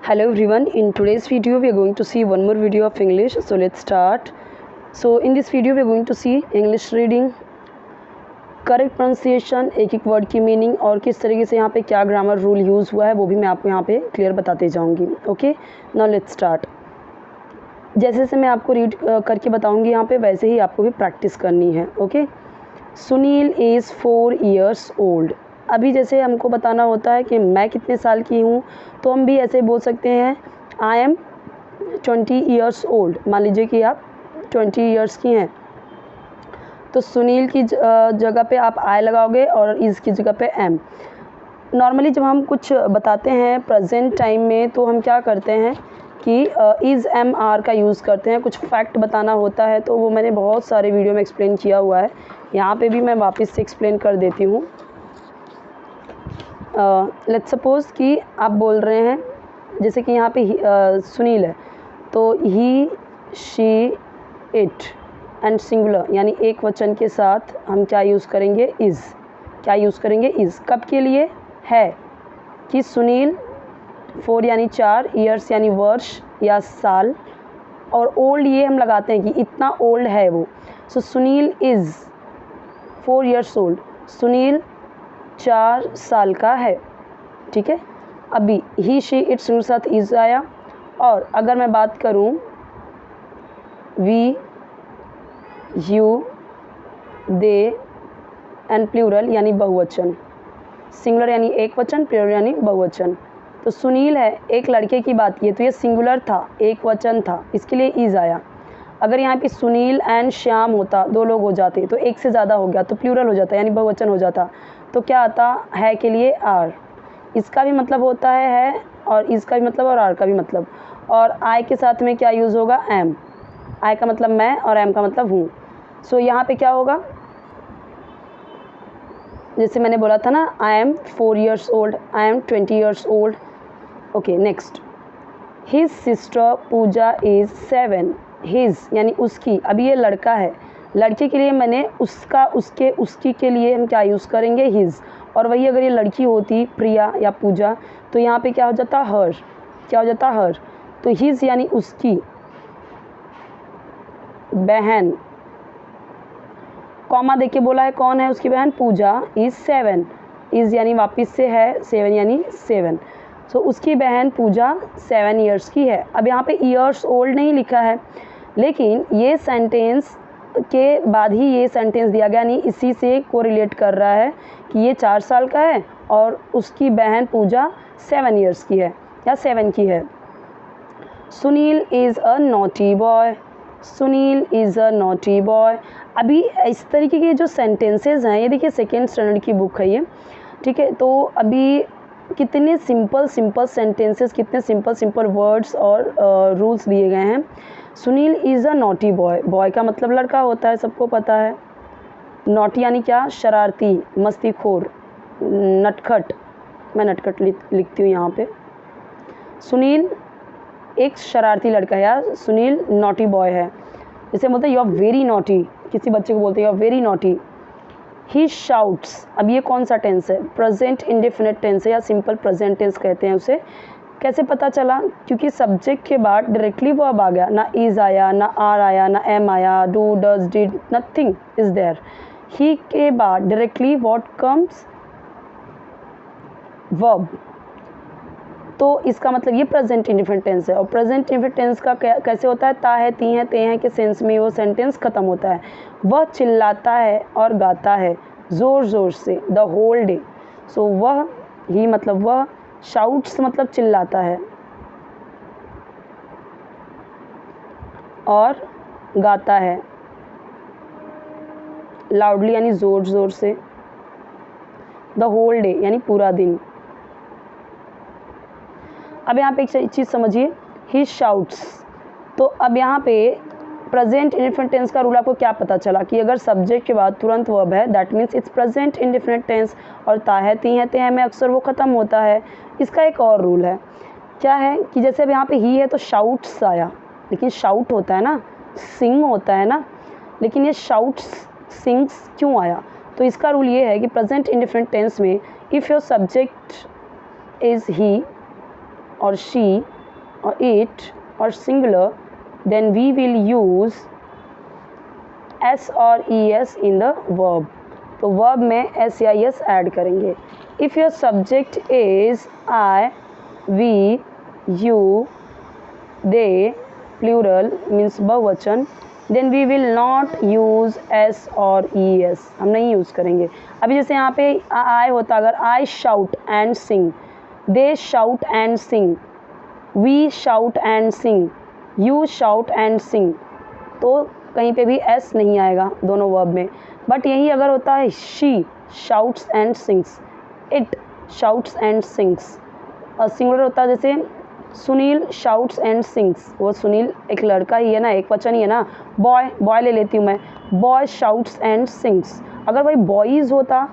Hello everyone, in today's video we are going to see one more video of English. So let's start. So in this video we are going to see English reading, correct pronunciation, एक एक word की meaning और किस तरीके से यहाँ पे क्या ग्रामर रूल यूज़ हुआ है वो भी मैं आपको यहाँ पे क्लियर बताते जाऊँगी. Okay, now let's start. जैसे जैसे मैं आपको रीड करके बताऊँगी यहाँ पे वैसे ही आपको भी प्रैक्टिस करनी है. Okay, Sunil is 4 years old. अभी जैसे हमको बताना होता है कि मैं कितने साल की हूँ, तो हम भी ऐसे बोल सकते हैं आई एम 20 years ओल्ड. मान लीजिए कि आप 20 years की हैं, तो सुनील की जगह पे आप आई लगाओगे और इज़ की जगह पे एम. नॉर्मली जब हम कुछ बताते हैं प्रेजेंट टाइम में तो हम क्या करते हैं कि इज़ एम आर का यूज़ करते हैं. कुछ फैक्ट बताना होता है तो वो मैंने बहुत सारे वीडियो में एक्सप्लेन किया हुआ है. यहाँ पे भी मैं वापस से एक्सप्लेन कर देती हूँ. लेट्स सपोज़ कि आप बोल रहे हैं जैसे कि यहाँ पे सुनील है तो ही, शी, इट एंड सिंगुलर यानी एक वचन के साथ हम क्या यूज़ करेंगे, इज़. क्या यूज़ करेंगे, इज़. कब के लिए है कि सुनील 4 यानी 4, ईयर्स यानी वर्ष या साल, और ओल्ड ये हम लगाते हैं कि इतना ओल्ड है वो. So Sunil is 4 years old. Sunil 4 साल का है. ठीक है, अभी ही, शी, इट के साथ इज़ आया. और अगर मैं बात करूं we, you, they and plural यानी बहुवचन. सिंगुलर यानी एक वचन, प्लूरल यानी बहुवचन. तो सुनील है, एक लड़के की बात की है तो ये सिंगुलर था, एक वचन था, इसके लिए इज़ आया. अगर यहाँ पे सुनील एंड श्याम होता, 2 लोग हो जाते तो एक से ज़्यादा हो गया तो प्लूरल हो जाता यानी बहुवचन हो जाता. तो क्या आता है के लिए आर. इसका भी मतलब होता है और इसका भी मतलब और आर का भी मतलब. और आई के साथ में क्या यूज़ होगा, एम. आई का मतलब मैं और एम का मतलब हूँ. सो यहाँ पे क्या होगा, जैसे मैंने बोला था ना I am 4 years old, I am 20 years old. Okay, next. His sister Pooja is 7. His यानी उसकी. अभी ये लड़का है, लड़के के लिए मैंने उसका, उसके, उसकी के लिए हम क्या यूज़ करेंगे, हिज. और वही अगर ये लड़की होती प्रिया या पूजा तो यहाँ पे क्या हो जाता, हर. क्या हो जाता, हर. तो हिज यानी उसकी बहन, कॉमा देके बोला है कौन है उसकी बहन, पूजा, इज़ 7. इज़ यानी वापस से है, 7 यानी 7. सो उसकी बहन पूजा 7 years की है. अब यहाँ पे ईयर्स ओल्ड नहीं लिखा है, लेकिन ये सेंटेंस के बाद ही ये सेंटेंस दिया गया, नहीं इसी से कोरिलेट कर रहा है कि ये 4 साल का है और उसकी बहन पूजा 7 years की है या 7 की है. Sunil is a naughty boy. Sunil is a naughty boy. अभी इस तरीके के जो सेंटेंसेस हैं, ये देखिए 2nd standard की बुक है ये. ठीक है, तो अभी कितने सिंपल सेंटेंसेस, कितने सिंपल वर्ड्स और रूल्स दिए गए हैं. Sunil is a naughty boy. Boy का मतलब लड़का होता है, सबको पता है. नॉटी यानी क्या, शरारती, मस्तीखोर, नटखट. मैं नटखट लिखती हूँ यहाँ पे. सुनील एक शरारती लड़का है या सुनील नॉटी बॉय है. जैसे बोलते हैं यू आर वेरी नॉटी, किसी बच्चे को बोलते हैं you are very naughty. He shouts. अब ये कौन सा टेंस है, प्रेजेंट इंडेफिनिट टेंस है या सिंपल प्रेजेंट टेंस कहते हैं उसे. कैसे पता चला, क्योंकि सब्जेक्ट के बाद डायरेक्टली वर्ब आ गया, ना इज़ आया, ना आर आया, ना एम आया, do, does, did, nothing is there. He के बाद डायरेक्टली व्हाट कम्स, वर्ब. तो इसका मतलब ये प्रेजेंट इंडेफिनिट टेंस है. और प्रेजेंट इंडेफिनिट टेंस का कैसे होता है, ता है, ती है, ते हैं के सेंस में वो सेंटेंस ख़त्म होता है. वह चिल्लाता है और गाता है ज़ोर ज़ोर से द होल डे. सो वह, ही मतलब वह, शाउट्स मतलब चिल्लाता है और गाता है लाउडली यानी ज़ोर ज़ोर से, द होल डे यानी पूरा दिन. अब यहाँ पे एक चीज़ समझिए, ही शाउट्स. तो अब यहाँ पे प्रेजेंट इंडेफिनिट टेंस का रूल आपको क्या पता चला कि अगर सब्जेक्ट के बाद तुरंत वर्ब है that means it's present indefinite tense. और ता है, ती है, ते हैं में अक्सर वो ख़त्म होता है. इसका एक और रूल है, क्या है कि जैसे अब यहाँ पे ही है तो शाउट्स आया, लेकिन शाउट होता है ना, सिंग होता है ना, लेकिन ये शाउट्स सिंग्स क्यों आया. तो इसका रूल ये है कि प्रेजेंट इंडेफिनिट टेंस में if your subject is he और शी और इट और singular, then we will use S और E S in the verb. तो वर्ब में एस या एस ऐड करेंगे। If your subject is I, we, you, they, plural means बहुवचन, then we will not use S और E S, हम नहीं use करेंगे। अभी जैसे यहाँ पे आई होता, अगर I shout and sing, they shout and sing, we shout and sing, you shout and sing, तो कहीं पे भी एस नहीं आएगा दोनों वर्ब में। बट यही अगर होता है she shouts and sings, it shouts and sings, और सिंगुलर होता है जैसे सुनील शाउट्स एंड सिंग्स, वो सुनील एक लड़का ही है ना, एक वचन ही है ना। बॉय, बॉय ले लेती हूँ मैं, बॉय शाउट्स एंड सिंग्स। अगर वही बॉयज़ होता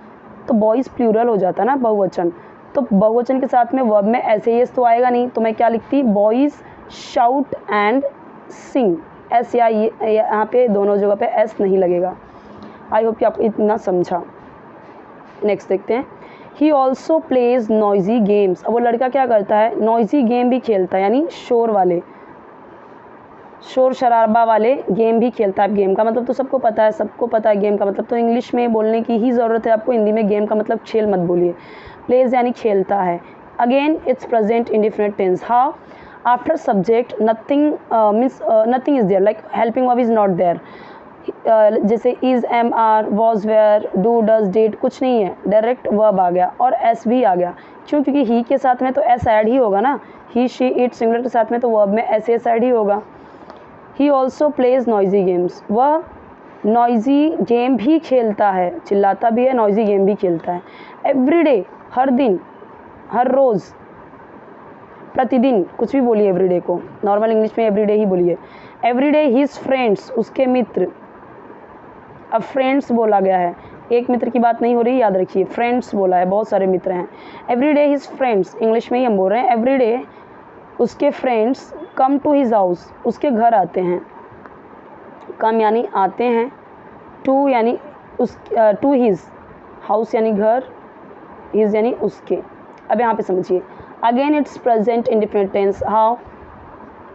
तो बॉयज़ प्लूरल हो जाता ना, बहुवचन। तो बहुवचन के साथ में वर्ब में ऐसे ही तो आएगा नहीं, तो मैं क्या लिखती, boys shout and Singh, S या यहाँ पे दोनों जगह पे एस नहीं लगेगा। आई होप कि आपको इतना समझा। नेक्स्ट देखते हैं। He also plays noisy games. अब वो लड़का क्या करता है, नॉइजी गेम भी खेलता है, यानी शोर वाले, शोर शराबा वाले गेम भी खेलता है। गेम का मतलब तो सबको पता है, सबको पता है गेम का मतलब, तो इंग्लिश में बोलने की ही ज़रूरत है आपको, हिंदी में गेम का मतलब खेल मत बोलिए। प्लेज यानी खेलता है। Again it's present indefinite tense. How, after subject nothing means nothing is there, like helping verb is not there. जैसे is, am, are, was, were, do, does, did, कुछ नहीं है, डायरेक्ट वर्ब आ गया और एस भी आ गया। क्यों? क्योंकि ही के साथ में तो एस ऐड ही होगा ना, ही, शी, इट, सिंगुलर के साथ में तो वर्ब में एस ऐड ही होगा। He also plays noisy games, वह नॉइजी गेम भी खेलता है, चिल्लाता भी है, नॉइजी गेम भी खेलता है। एवरीडे, हर दिन, हर रोज़, प्रतिदिन, कुछ भी बोलिए एवरीडे को, नॉर्मल इंग्लिश में एवरीडे ही बोलिए। एवरीडे हिज फ्रेंड्स, उसके मित्र, अब फ्रेंड्स बोला गया है, एक मित्र की बात नहीं हो रही, याद रखिए, फ्रेंड्स बोला है, बहुत सारे मित्र हैं। एवरीडे हिज फ्रेंड्स, इंग्लिश में ही हम बोल रहे हैं, एवरीडे उसके friends come to his house, उसके घर आते हैं। कम यानी आते हैं, टू यानी उस, टू हिज हाउस यानी घर, हिज यानी उसके। अब यहाँ पे समझिए, again it's present indefinite tense. How,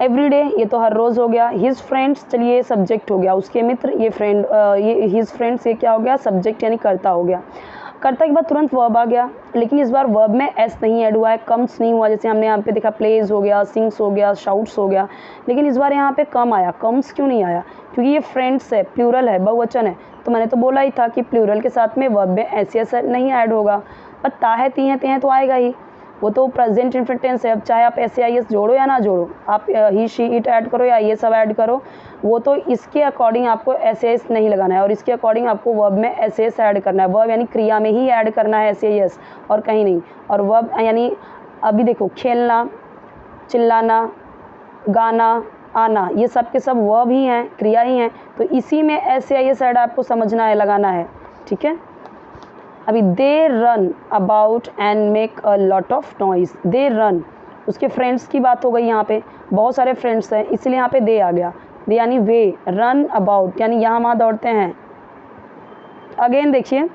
everyday ये तो हर रोज़ हो गया। हिज फ्रेंड्स, चलिए सब्जेक्ट हो गया, उसके मित्र, ये फ्रेंड, ये हिज फ्रेंड्स, ये क्या हो गया, सब्जेक्ट यानी कर्ता हो गया। कर्ता के बाद तुरंत वर्ब आ गया, लेकिन इस बार वर्ब में एस नहीं ऐड हुआ है, कम्स नहीं हुआ, जैसे हमने यहाँ पे देखा प्लेज हो गया, सिंग्स हो गया, शाउट्स हो गया, लेकिन इस बार यहाँ पे कम आया। कम्स क्यों नहीं आया? क्योंकि ये फ्रेंड्स है, प्लूरल है, बहुवचन है, तो मैंने तो बोला ही था कि प्लूरल के साथ में वर्ब में एस नहीं ऐड होगा। पर ता है, ती हैं तो आएगा ही, वो तो प्रेजेंट इंडिफिनिट टेंस है। अब चाहे आप एस या एस जोड़ो या ना जोड़ो, आप ही, शी, इट ऐड करो या ये सब ऐड करो, वो तो इसके अकॉर्डिंग आपको एस एस नहीं लगाना है, और इसके अकॉर्डिंग आपको वर्ब में एस एस ऐड करना है। वर्ब यानी क्रिया में ही ऐड करना है एस एस, और कहीं नहीं। और वर्ब यानी अभी देखो, खेलना, चिल्लाना, गाना, आना, ये सब के सब वर्ब ही हैं, क्रिया ही हैं, तो इसी में एस या एस ऐड आपको समझना है, लगाना है। ठीक है। अभी they run about and make a lot of noise. They run, उसके फ्रेंड्स की बात हो गई, यहाँ पे बहुत सारे फ्रेंड्स हैं, इसलिए यहाँ पे दे आ गया। दे यानी वे, रन अबाउट यानी यहाँ वहाँ दौड़ते हैं। अगेन देखिए,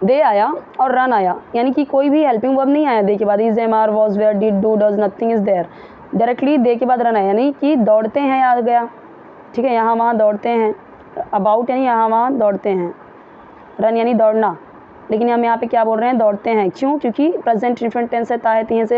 दे आया और रन आया, यानी कि कोई भी हेल्पिंग वर्ब नहीं आया दे के बाद। Is, am, are, was, were, did, do, does, nothing is there. Directly they के बाद रन आया, यानी कि दौड़ते हैं आ गया। ठीक है, यहाँ वहाँ दौड़ते हैं। अबाउट यानी यहाँ वहाँ दौड़ते हैं। रन यानी दौड़ना, लेकिन हम यहाँ पे क्या बोल रहे हैं, दौड़ते हैं। क्यों? क्योंकि प्रेजेंट इंडिफिनिट टेंस है, ता है, ती है से